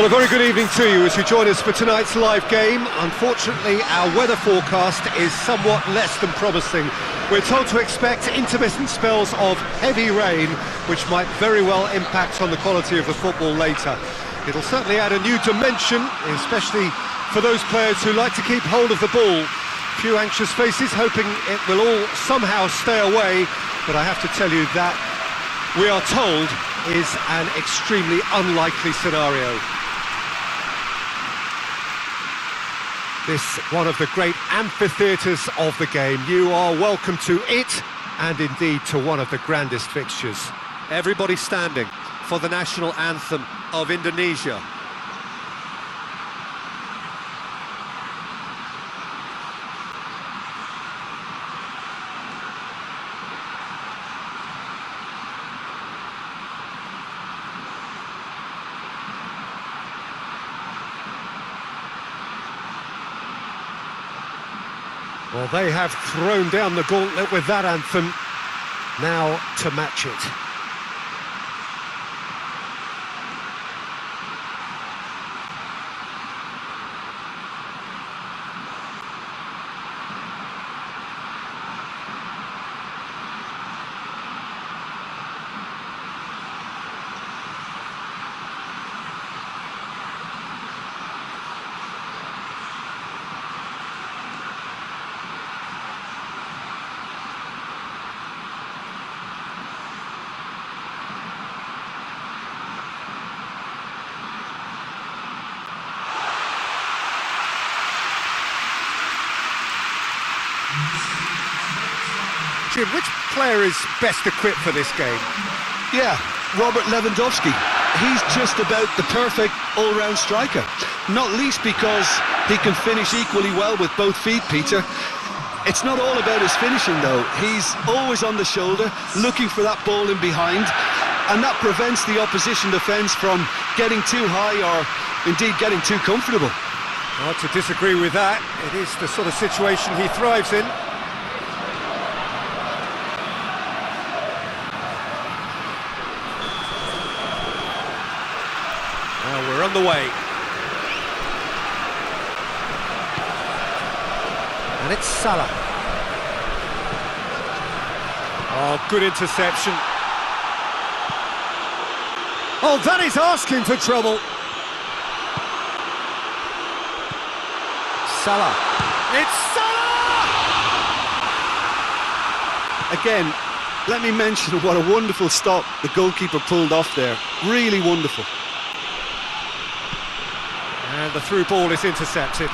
Well, a very good evening to you as you join us for tonight's live game. Unfortunately, our weather forecast is somewhat less than promising. We're told to expect intermittent spells of heavy rain, which might very well impact on the quality of the football later. It'll certainly add a new dimension, especially for those players who like to keep hold of the ball. Few anxious faces hoping it will all somehow stay away, but I have to tell you that we are told is an extremely unlikely scenario. This one of the great amphitheatres of the game. You are welcome to it, and indeed to one of the grandest fixtures. Everybody standing for the national anthem of Indonesia. Well, they have thrown down the gauntlet with that anthem, now to match it. Jim, which player is best equipped for this game? Yeah, Robert Lewandowski. He's just about the perfect all-round striker. Not least because he can finish equally well with both feet, Peter. It's not all about his finishing, though. He's always on the shoulder, looking for that ball in behind, and that prevents the opposition defence from getting too high or, indeed, getting too comfortable. Hard to disagree with that. It is the sort of situation he thrives in. Well, we're on the way. And it's Salah. Oh, good interception. Oh, that is asking for trouble. Salah. It's Salah! Again, let me mention what a wonderful stop the goalkeeper pulled off there. Really wonderful. And the through ball is intercepted.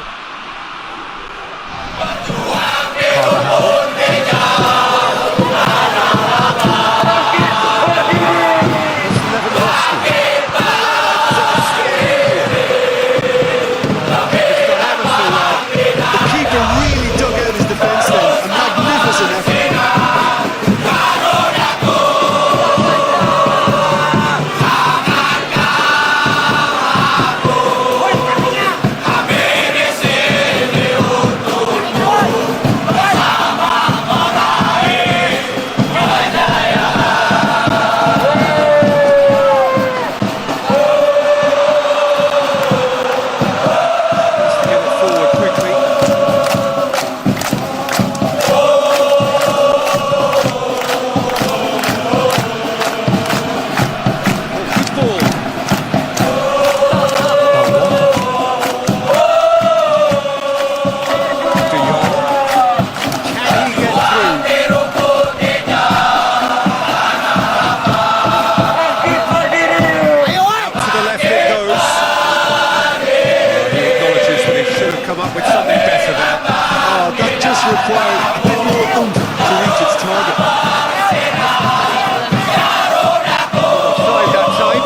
Required a bit more oomph to reach its target. Tried that time.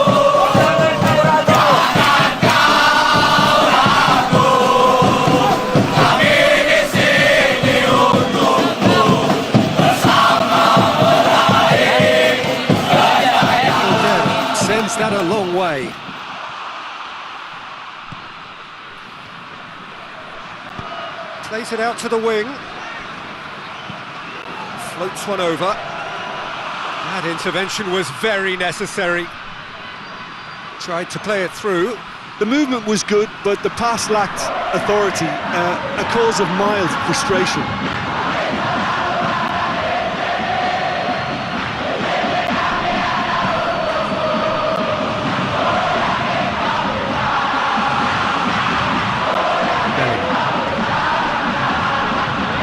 Sends that a long way. Plays it out to the wing. Floats one over. That intervention was very necessary. Tried to play it through. The movement was good, but the pass lacked authority, a cause of mild frustration.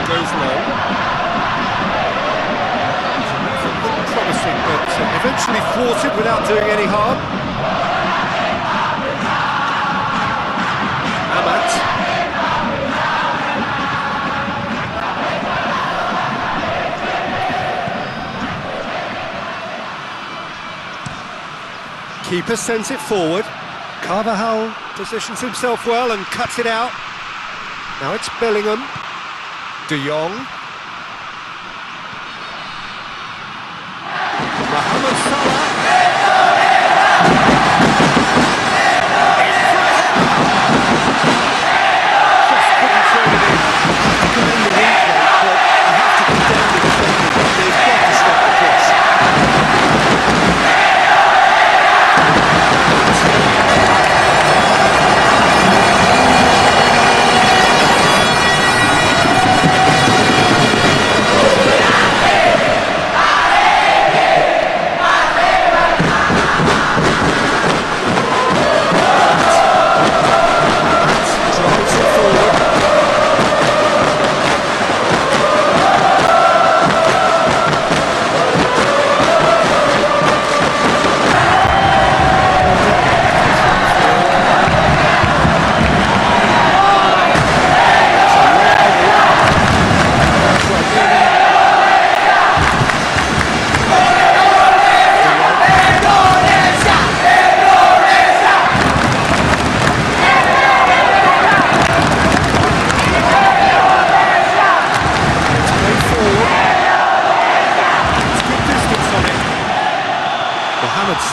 Goes long. Promising, but eventually thwarted without doing any harm. Keeper sends it forward. Carvajal positions himself well and cuts it out. Now it's Bellingham. De Jong. Mohamed Salah. Just couldn't turn it in. I commend the replay, but I have to condemn the defending. They've got to stop the cross.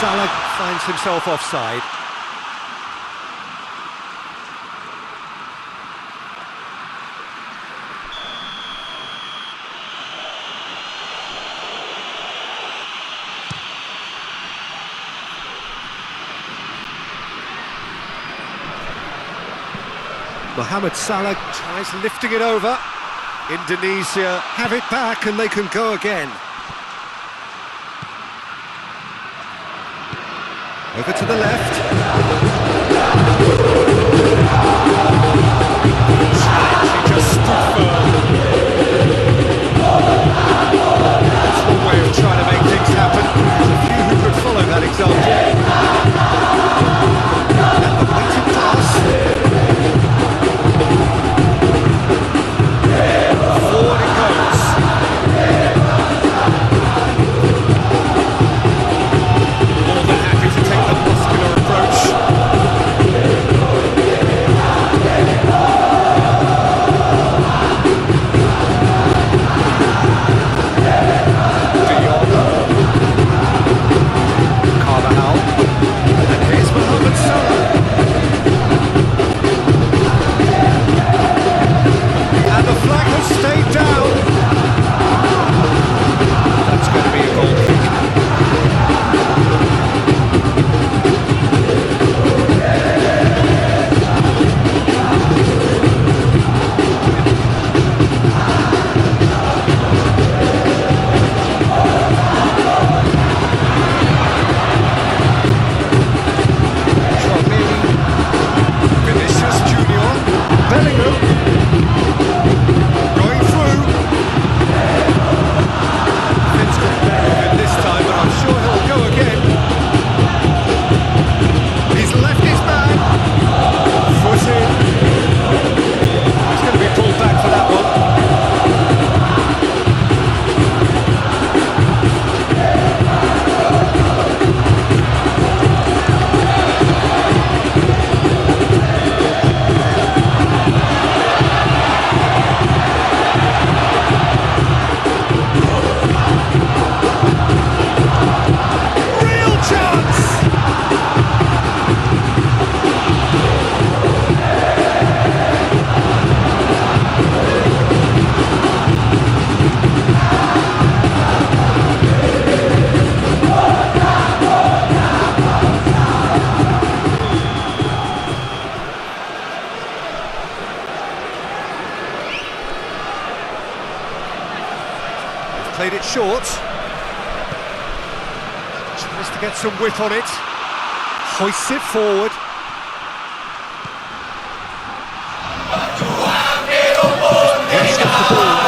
Salah finds himself offside. Mohamed Salah tries lifting it over. Indonesia have it back and they can go again. Over to the left. She just stood firm. That's one way of trying to make things happen. There's a few who could follow that example. And the weighted pass. Forward it goes. More than happy to take the muscular approach. Played it short. Tries to get some width on it. Hoists it forward. Rest of the ball.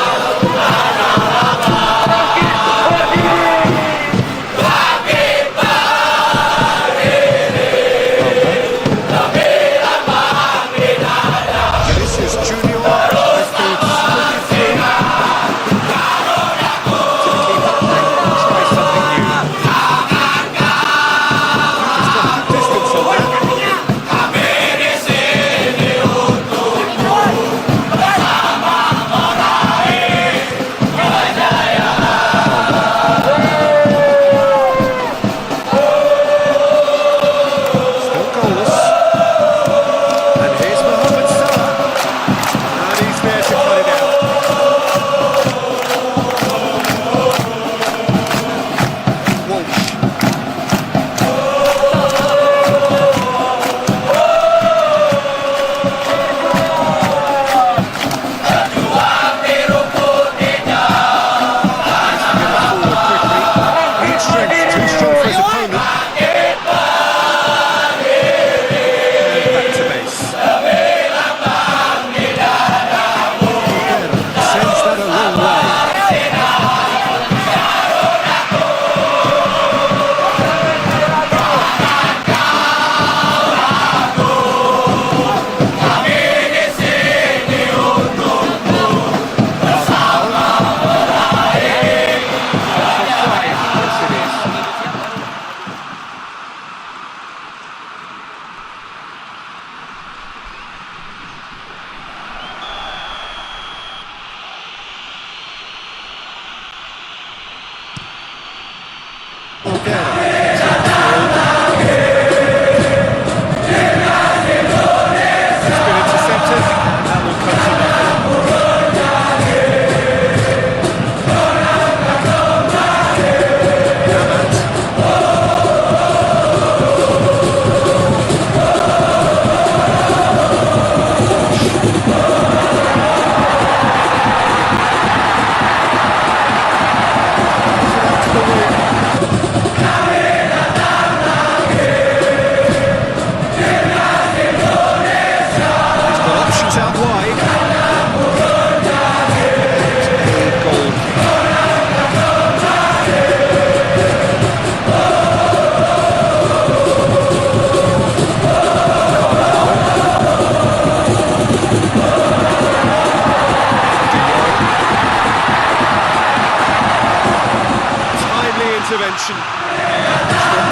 intervention.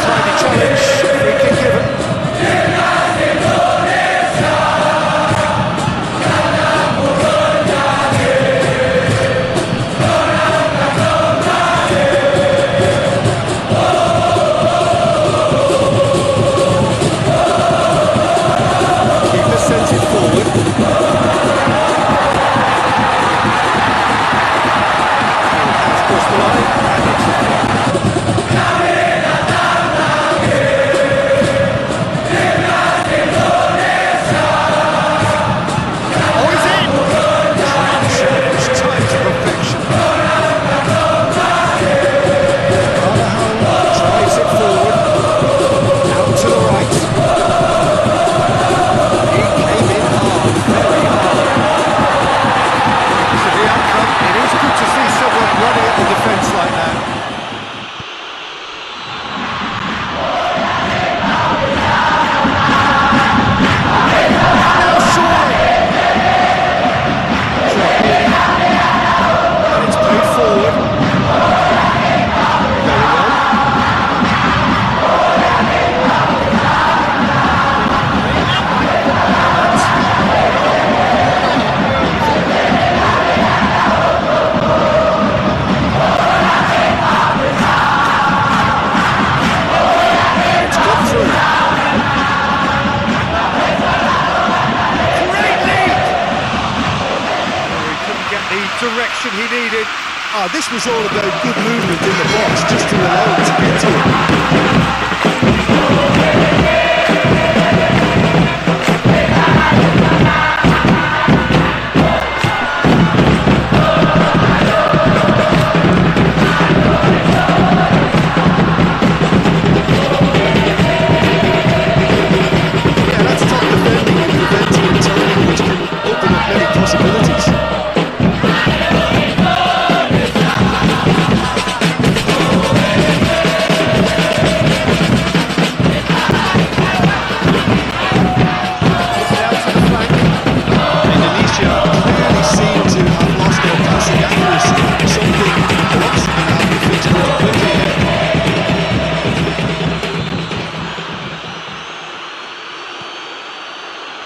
Tiny challenge, free kick given. Keeper sends it forward. Has crossed the line and it's direction he needed. This was all about good movement in the box, just to allow him to get to it.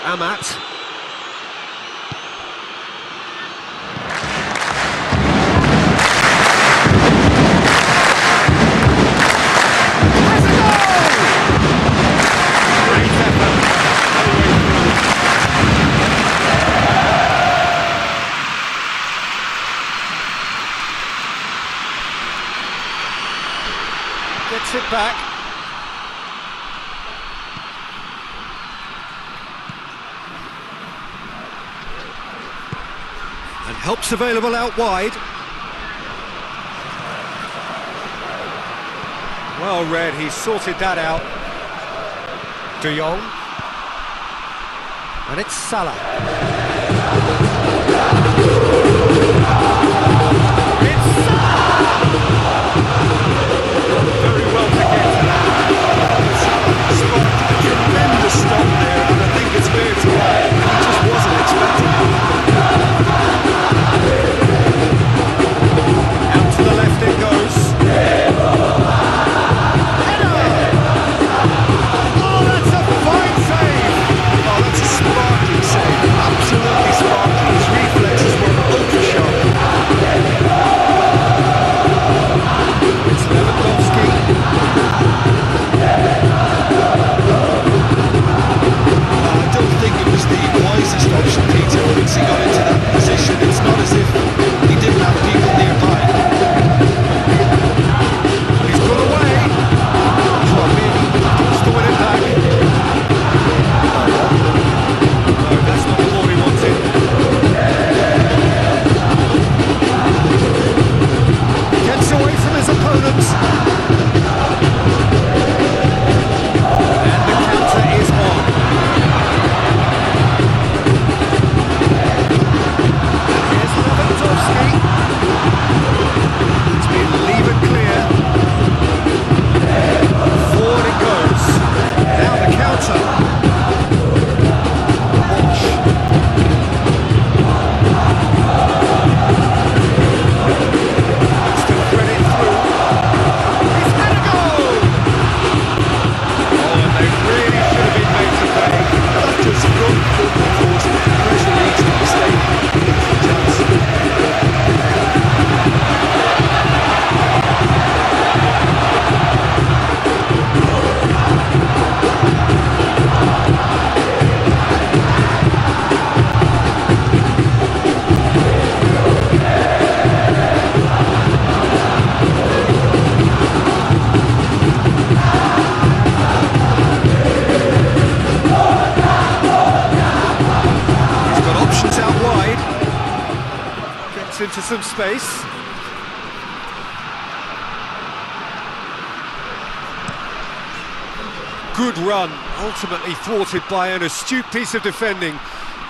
Amat. Gets it back. And help's available out wide. Well read, he sorted that out. De Jong. And it's Salah. It's very well to get to that. A tremendous stop there, and I think it's fair to add, he just wasn't expecting it. Out to the left it goes. Header! Oh, that's a fine save! Oh, that's a sparkling save, absolutely sparkling. His reflexes were ultra sharp. It's Lewandowski. I don't think it was the wisest option, Peter, once he got into that position. It's not as if he didn't have people nearby. He's put away. Oh, really? Wants to win it back. No, that's not the ball he wanted. Gets away from his opponents. And the counter is on. Here's Lewandowski. It's been levered clear. Forward it goes. Now the counter. Watch. Still thread it through. He's had a goal! Oh, and they really should have been made to pay. That just front foot enforcement, pressure needs to be stayed. He's got options out wide. Gets into some space. Good run, ultimately thwarted by an astute piece of defending.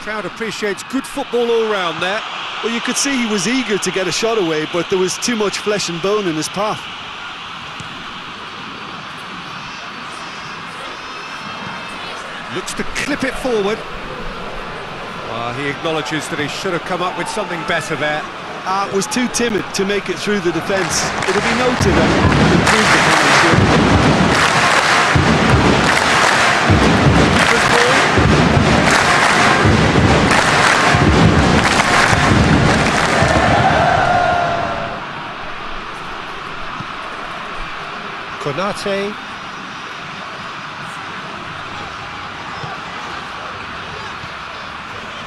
Crowd appreciates good football all round there. Well, you could see he was eager to get a shot away, but there was too much flesh and bone in his path. Looks to clip it forward. He acknowledges that he should have come up with something better there. Was too timid to make it through the defence. It'll be noted that he improved upon his shot. Keeper's ball. Konate.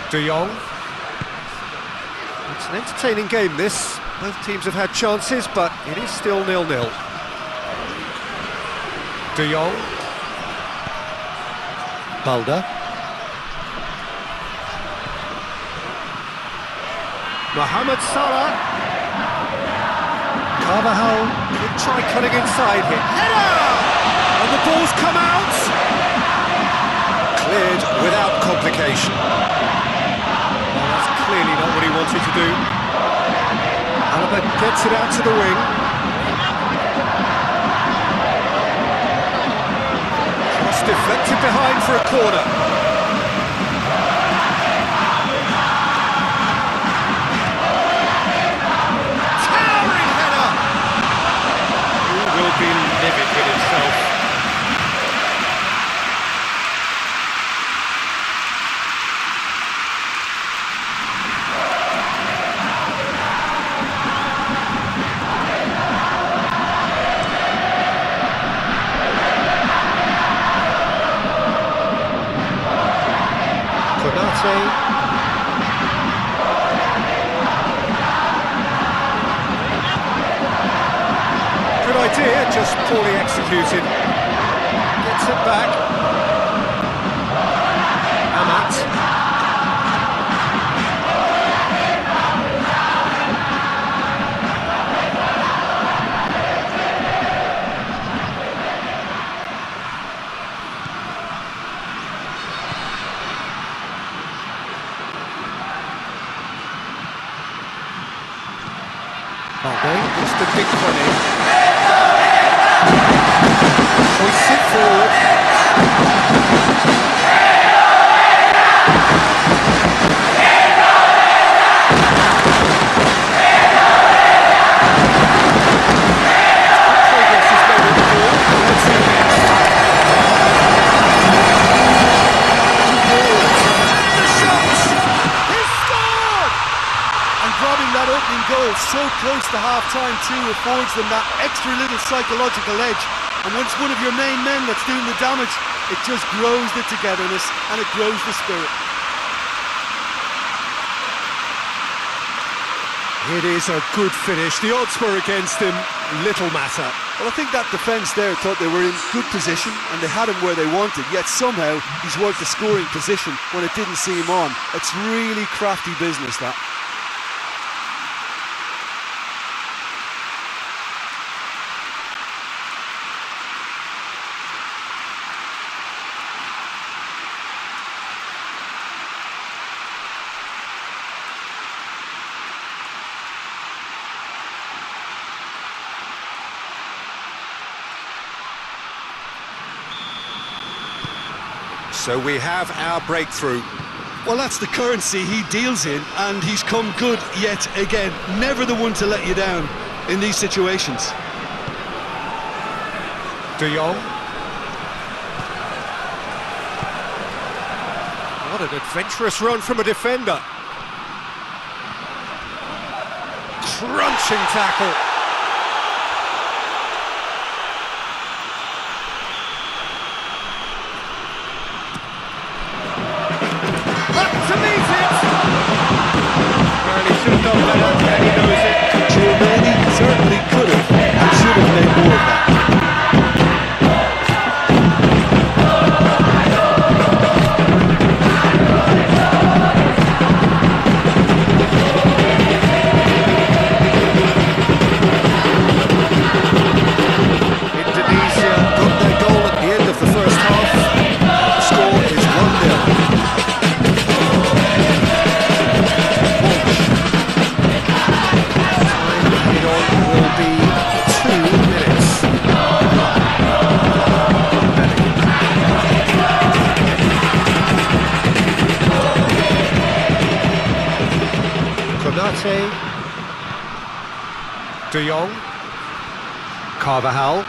De Jong. It's an entertaining game, this. Both teams have had chances, but it is still 0-0. De Jong. Balda. Mohamed Salah. Carvajal could try cutting inside here. Header! And the ball's come out. Cleared without complication. Well, that's clearly not what he wanted to do. Harapan gets it out to the wing. Cross deflected behind for a corner. Towering header! Who will be livid with himself? Good idea, just poorly executed. Gets it back. Amat. It's the big one in. Hoists it forward. Progress is made with the ball. Let's see next. The shots! He's scored! And grabbing that opening goal so close to half-time too affords them that extra little psychological edge. And once one of your main men that's doing the damage, it just grows the togetherness and it grows the spirit. It is a good finish. The odds were against him. Little matter. Well, I think that defence there thought they were in good position and they had him where they wanted, yet somehow he's worked the scoring position when it didn't see him on. It's really crafty business, that. So we have our breakthrough. Well, that's the currency he deals in, and he's come good yet again. Never the one to let you down in these situations. De Jong. What an adventurous run from a defender. Crunching tackle. To meet it! Well, he should have done better, and he knows it. Giovanni certainly could have and should have made more of that. Indonesia got their goal at the end of the first half. The score is 1-0. Will be 2 minutes. Konate, De Jong, Carvajal.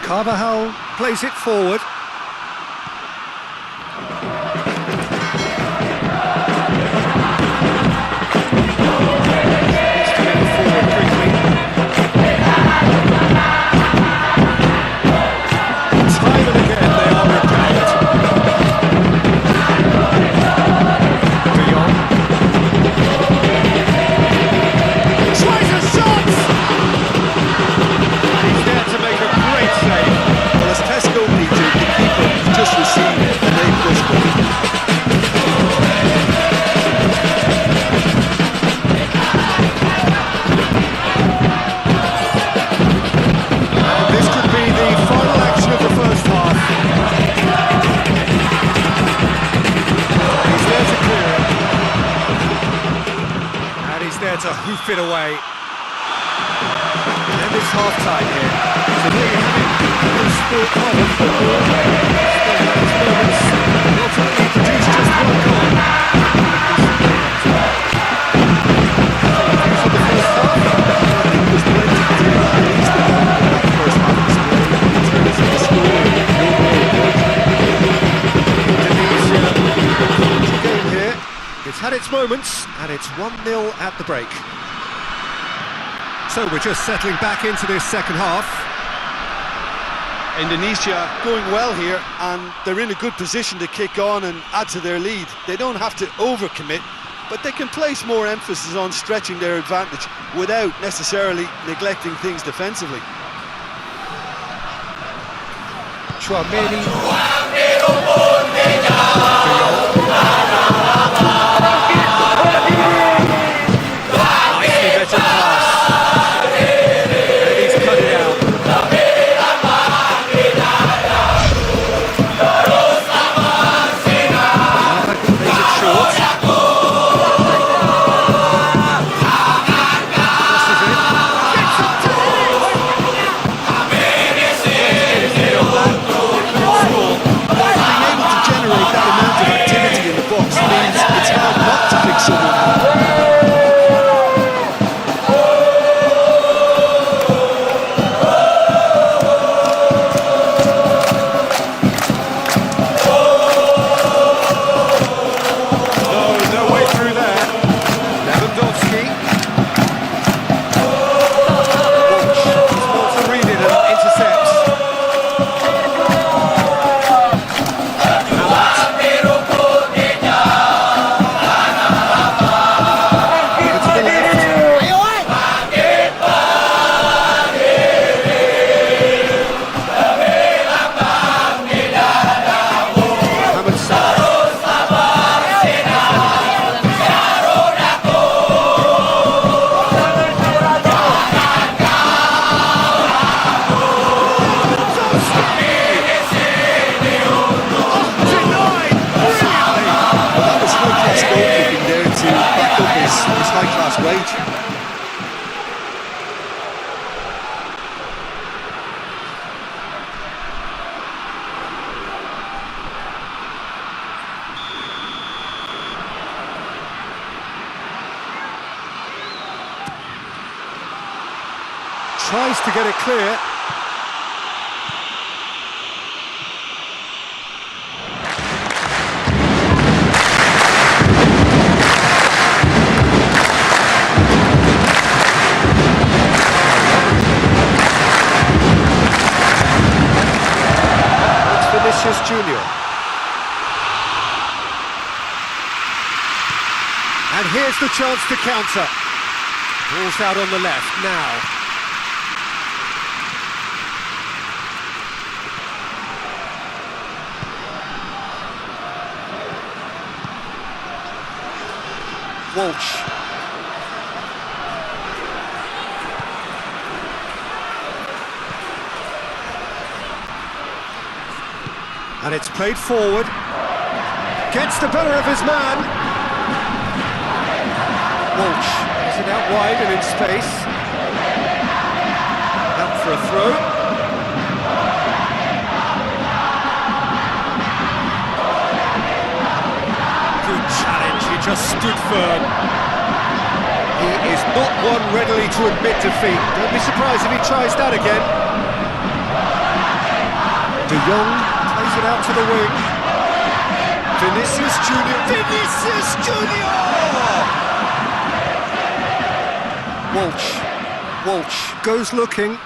Carvajal plays it forward. To hoof it away. And it's half-time here. So there you have it. Good sport covered football. Ultimately produced just one goal. For the first half, I think there's plenty to do at least that first half display in terms of the score and the overall. Indonesia, game here. It's had its moments, and it's 1-0 at the break. So we're just settling back into this second half. Indonesia going well here, and they're in a good position to kick on and add to their lead. They don't have to overcommit, but they can place more emphasis on stretching their advantage without necessarily neglecting things defensively. Nicely better pass. And he's cut it out. Plays it short. Crosses it. Gets up to it. His head on that. Being able to generate that amount of activity in the box means it's hard not to pick someone out. No way through there. Lewandowski. Walsh. He's more to read it and intercepts. Over to the left. Mohamed Salah. That was high-class goalkeeping there to back up his high-class wage. Tries to get it clear. It's Vinicius Junior. And here's the chance to counter. Ball's out on the left now. Walsh. And it's played forward. Gets the better of his man. Walsh has it out wide and in space. Out for a throw. Good challenge, he just stood firm. He is not one readily to admit defeat. Don't be surprised if he tries that again. De Jong plays it out to the wing. Vinicius Junior. Vinicius Junior! Walsh goes looking.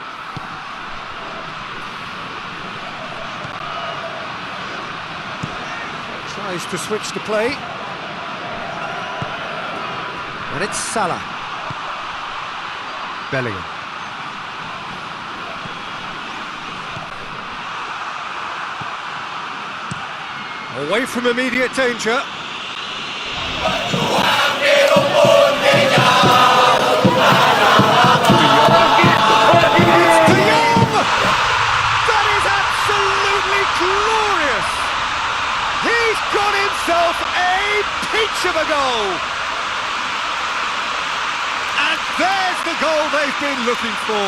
Tries to switch the play. And it's Salah. Bellingham. Away from immediate danger. It's De Jong! That is absolutely glorious! He's got himself a peach of a goal! And there's the goal they've been looking for.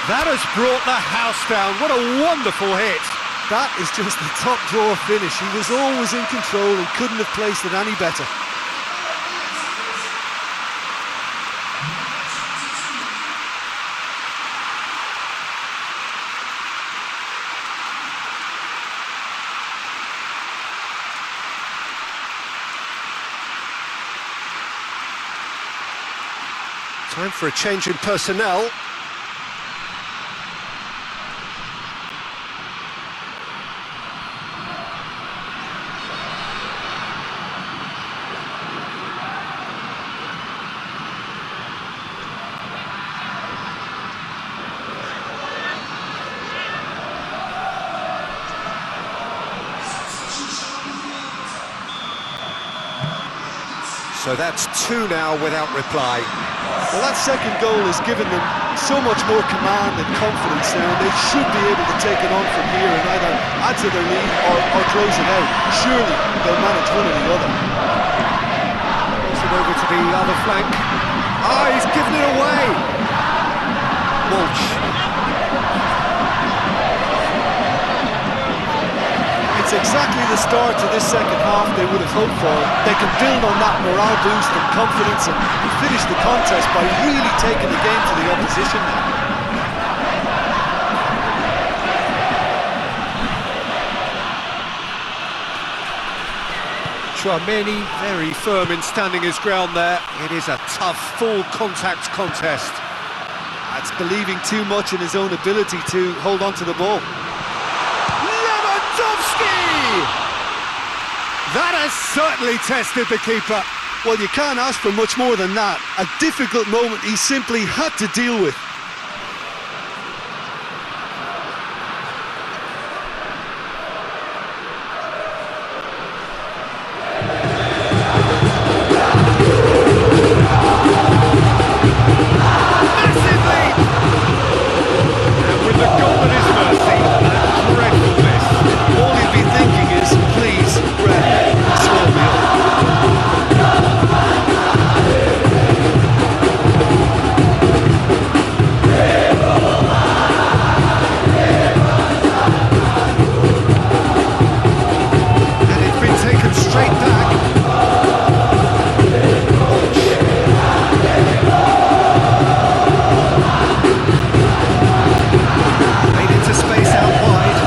That has brought the house down. What a wonderful hit. That is just the top drawer finish. He was always in control and couldn't have placed it any better. Time for a change in personnel. So that's two now without reply. Well, that second goal has given them so much more command and confidence now, and they should be able to take it on from here and either add to their lead or close it out. Surely they'll manage one or the other. Brings it over to the other flank. Ah, he's given it away! Walsh. It's exactly the start to this second half they would have hoped for. They can build on that morale boost and confidence and finish the contest by really taking the game to the opposition now. Tchouaméni very firm in standing his ground there. It is a tough, full contact contest. That's believing too much in his own ability to hold on to the ball. That has certainly tested the keeper. Well, you can't ask for much more than that. A difficult moment he simply had to deal with. Massively! And with the goal at his mercy, a dreadful miss. All he'd be thinking is, please, Brad, slow me up. And it's been taken straight back. Made into space out wide.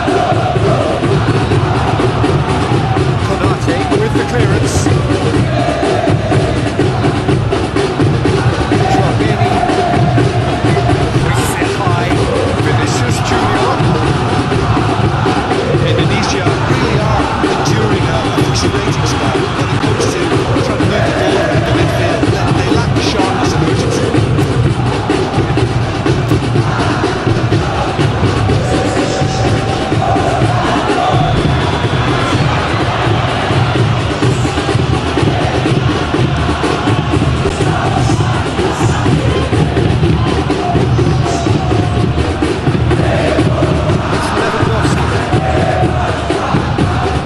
With the clearance. Tchouaméni. Hoists it high. Vinicius Junior. Indonesia really are enduring a frustrating spell when it comes to trying to move the ball around the midfield. They lack the sharpness and urgency.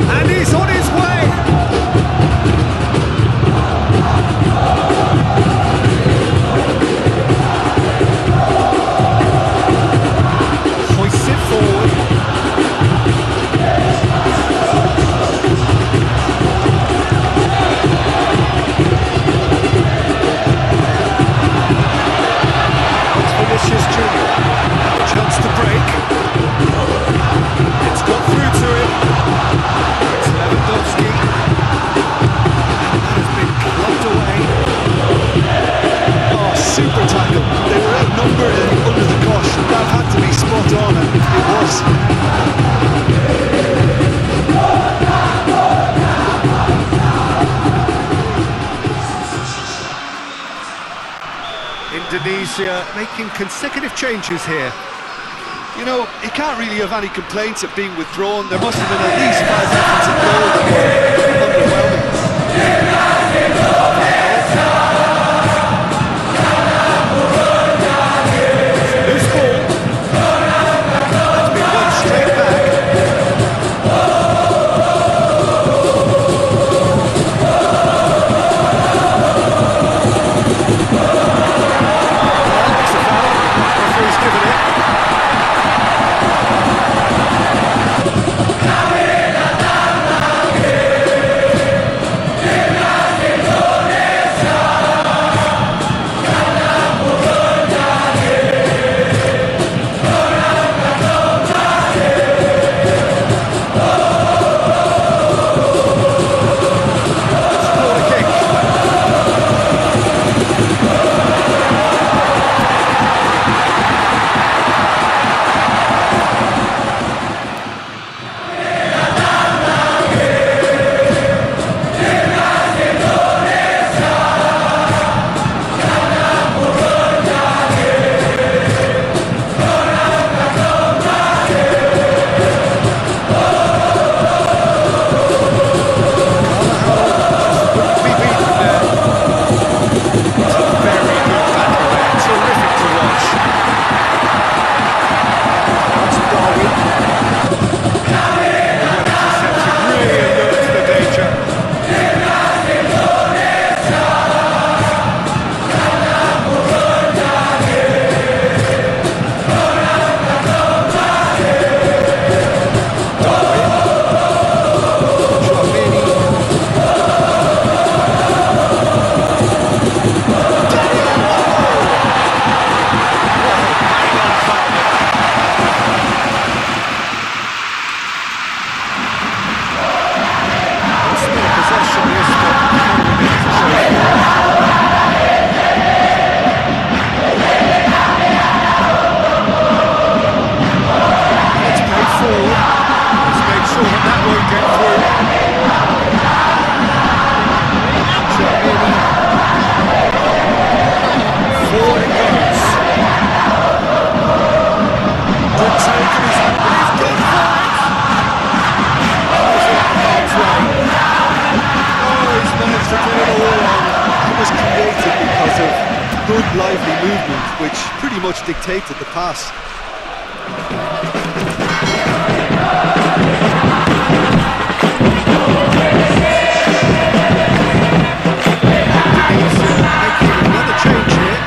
And he's on his way! Hoists it forward. It's Vinicius Junior. Chance to break. It's got through to him. It's Lewandowski. And that has been clubbed away. Oh, super tackle. They were outnumbered and under the cosh. That had to be spot on, and it was. Indonesia making consecutive changes here. You know, he can't really have any complaints at being withdrawn. There must have been at least 5 minutes of goal that were underwhelming. Loose ball. That's been won straight back. It's a foul. Referee's given it. movement, which pretty much dictated the pass. Making another change here.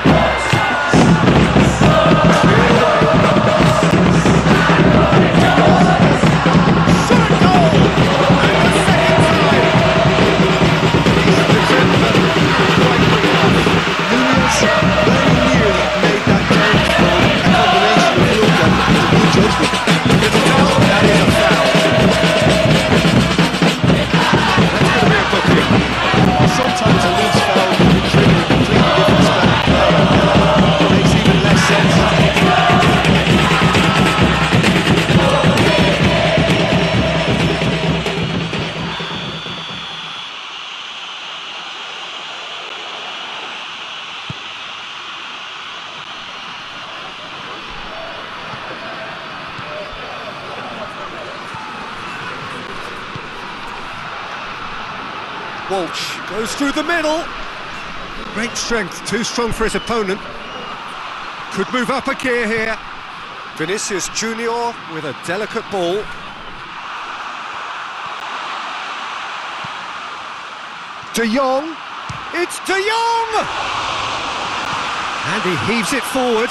Sometimes a loose foul can trigger a completely different style of play. It makes even less sense. Walsh goes through the middle. Great strength, too strong for his opponent. Could move up a gear here. Vinicius Junior with a delicate ball. De Jong. It's De Jong! And he heaves it forward.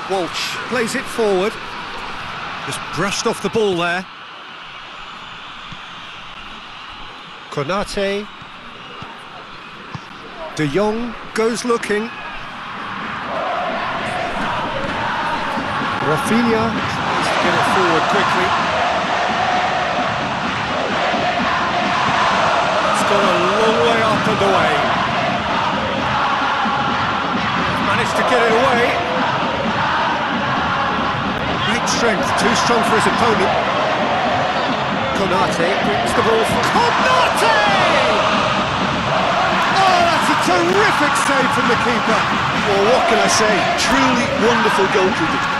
Walsh plays it forward. Just brushed off the ball there. Konate. De Jong goes looking. Rafinha tries to get it forward quickly. It's gone a long way up and away. Managed to get it away. Great strength, too strong for his opponent. Konate brings the ball for Konate! Oh, that's a terrific save from the keeper. Well, what can I say? Truly wonderful goalkeeping.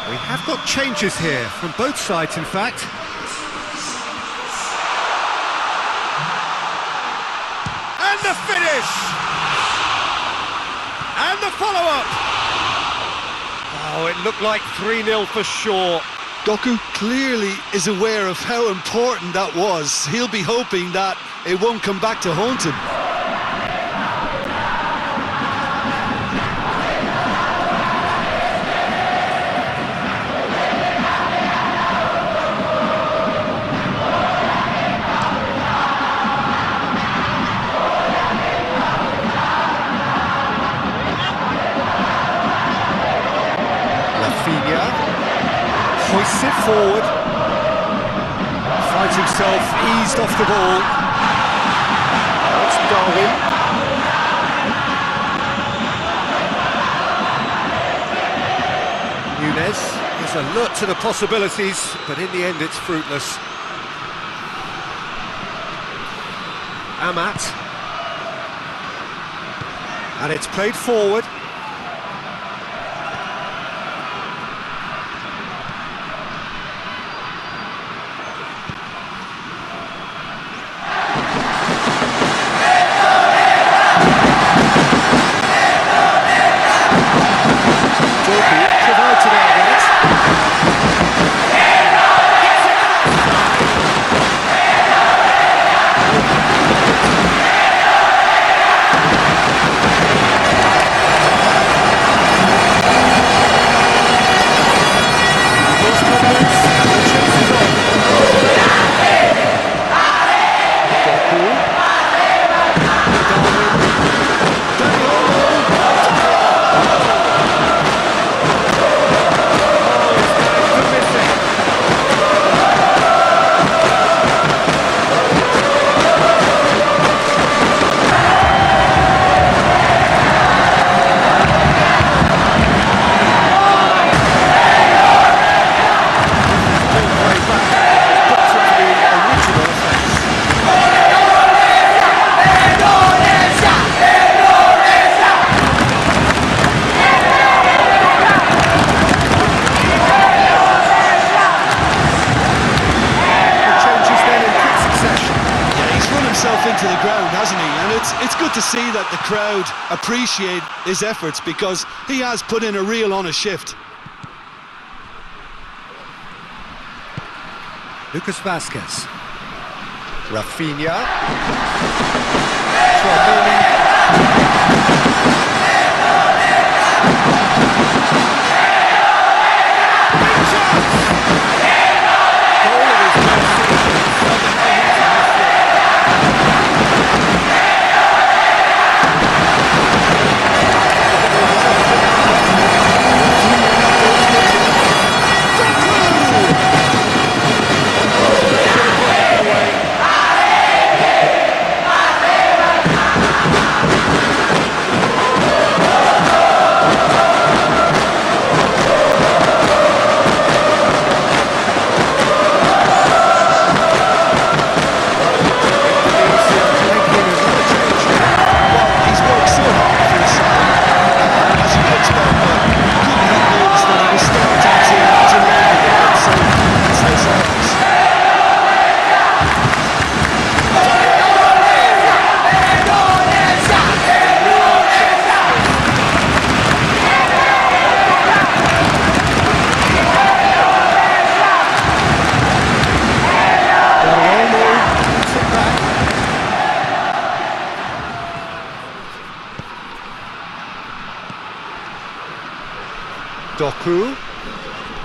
We have got changes here, from both sides in fact. And the finish! And the follow-up! Oh, it looked like 3-0 for sure. Doku clearly is aware of how important that was. He'll be hoping that it won't come back to haunt him. found himself eased off the ball. That's Darwin. Nunez is alert to the possibilities, but in the end it's fruitless. Amat. And it's played forward. Into the ground, hasn't he? And it's good to see that the crowd appreciate his efforts, because he has put in a real honest shift. Lucas Vazquez. Rafinha.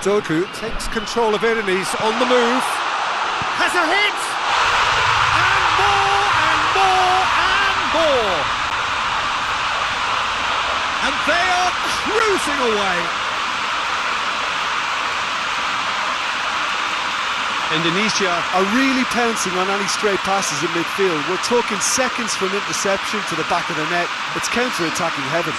Doku takes control of it and he's on the move. Has a hit! And more and more and more! And they are cruising away! Indonesia are really pouncing on any stray passes in midfield. We're talking seconds from interception to the back of the net. It's counter-attacking heaven.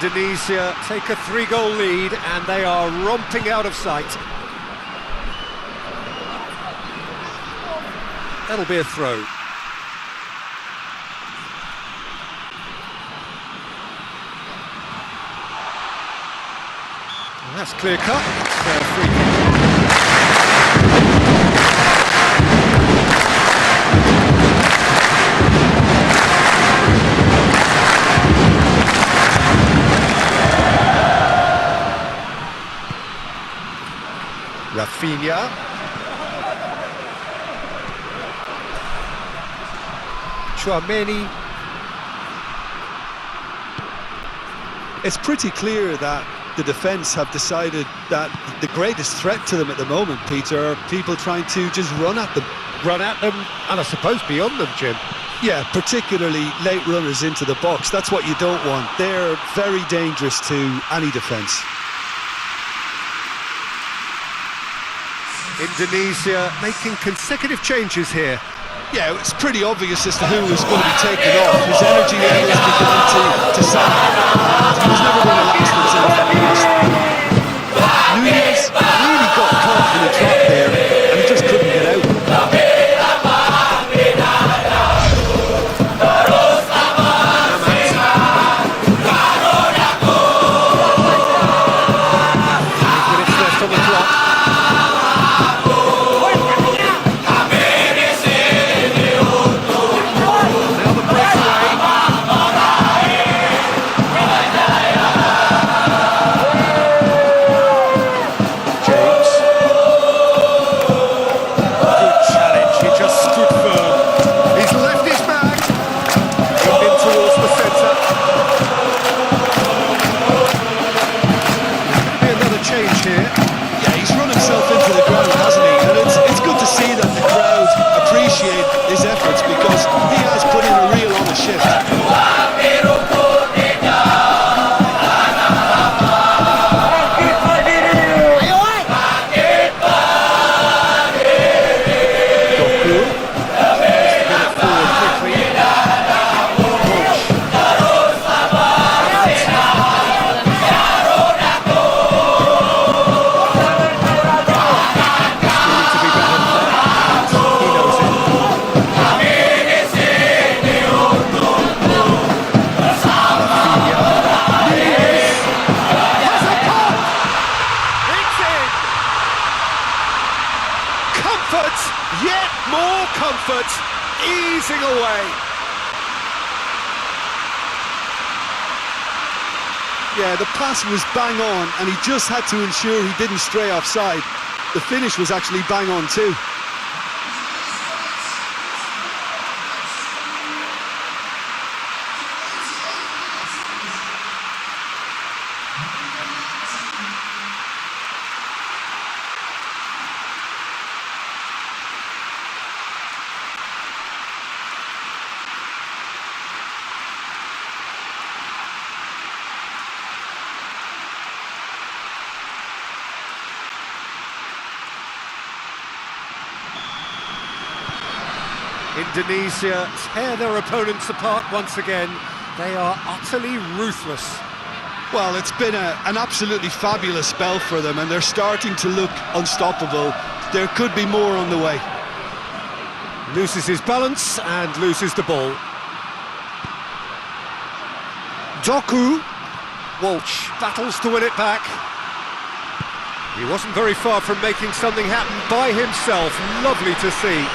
Indonesia take a 3-goal lead and they are romping out of sight. That'll be a throw. And that's clear cut. It's free kick. Rafinha. It's pretty clear that the defence have decided that the greatest threat to them at the moment, Peter, are people trying to just run at them. Run at them, and I suppose beyond them, Jim. Yeah, particularly late runners into the box. That's what you don't want. They're very dangerous to any defence. Indonesia making consecutive changes here. Yeah, it's pretty obvious as to who was going to be taken off. His energy levels began to sag. He was never going to last until the last. Nunez really got caught in a trap there, and he just couldn't get out. Easing away. Yeah, the pass was bang on, and he just had to ensure he didn't stray offside. The finish was actually bang on too. Indonesia tear their opponents apart once again. They are utterly ruthless. Well, it's been an absolutely fabulous spell for them, and they're starting to look unstoppable. There could be more on the way. Loses his balance and loses the ball. Doku. Walsh battles to win it back. He wasn't very far from making something happen by himself. Lovely to see.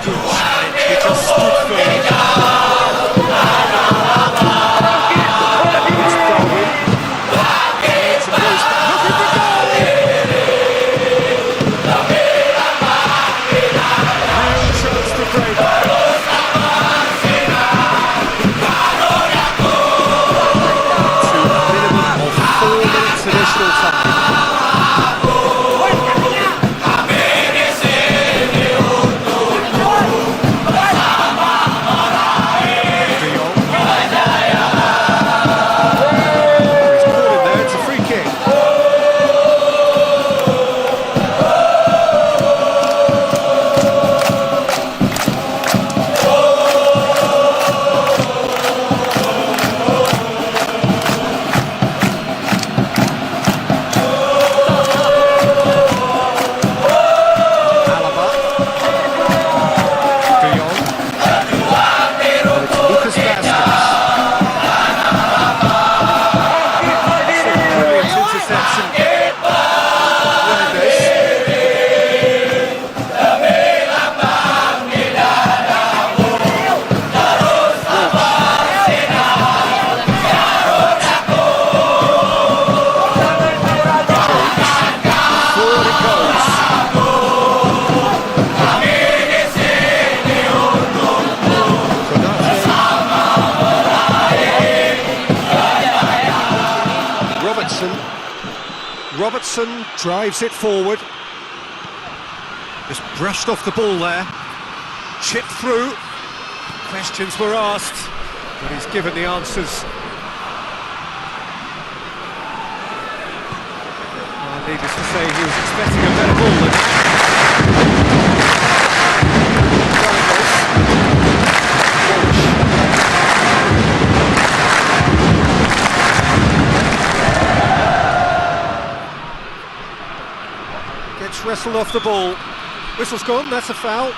Good challenge, he just stood firm. It's Darwin. It's a post. Looking for goal! Real chance to break. To a minimum of 4 minutes additional time. Robertson drives it forward. Just brushed off the ball there. Chipped through. Questions were asked, but he's given the answers. Well, needless to say, he was expecting a better ball than gets wrestled off the ball. Whistle's gone, that's a foul.